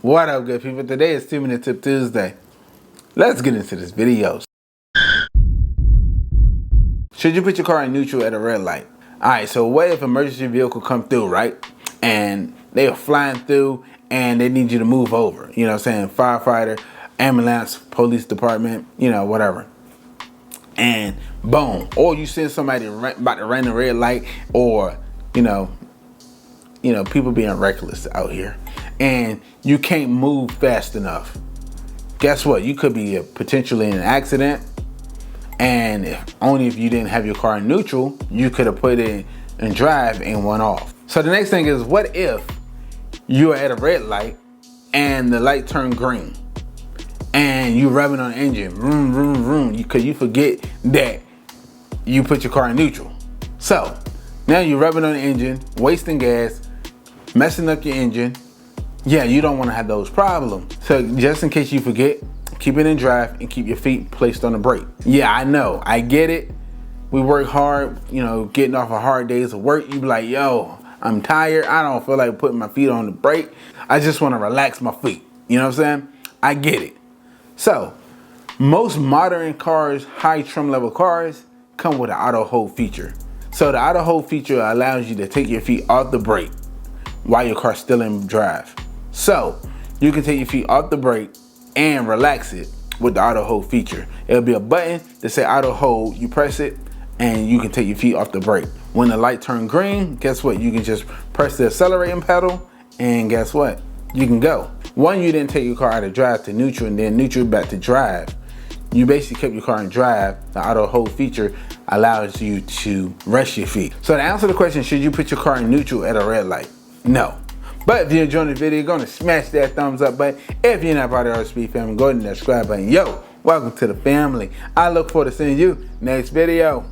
What up, good people? Today is 2-Minute Tip Tuesday. Let's get into this video. Should you put your car in neutral at a red light? Alright, so what if emergency vehicle come through, right? And they are flying through and they need you to move over. You know what I'm saying? Firefighter, ambulance, police department, you know, whatever. And boom. Or you send somebody about to run the red light, or, you know, people being reckless out here. And you can't move fast enough. Guess what? You could be potentially in an accident. And only if you didn't have your car in neutral, you could have put it in drive and went off. So the next thing is, what if you're at a red light and the light turned green and you revving on the engine, vroom, vroom, vroom, because you forget that you put your car in neutral. So now you're revving on the engine, wasting gas, messing up your engine. Yeah, you don't want to have those problems. So just in case you forget, keep it in drive and keep your feet placed on the brake. Yeah, I know, I get it. We work hard, you know, getting off a hard days of work. You be like, yo, I'm tired. I don't feel like putting my feet on the brake. I just want to relax my feet. You know what I'm saying? I get it. So most modern cars, high trim level cars, come with an auto hold feature. So the auto hold feature allows you to take your feet off the brake while your car's still in drive. So you can take your feet off the brake and relax it with the auto hold feature. It'll be a button that say auto hold. You press it and you can take your feet off the brake. When the light turns green, guess what? You can just press the accelerating pedal and guess what? You can go. One, you didn't take your car out of drive to neutral and then neutral back to drive. You basically kept your car in drive. The auto hold feature allows you to rest your feet. So to answer the question, should you put your car in neutral at a red light? No. But if you enjoyed the video, you're gonna smash that thumbs up button. If you're not part of the Artofspeedd family, go ahead and subscribe button. Yo, welcome to the family. I look forward to seeing you next video.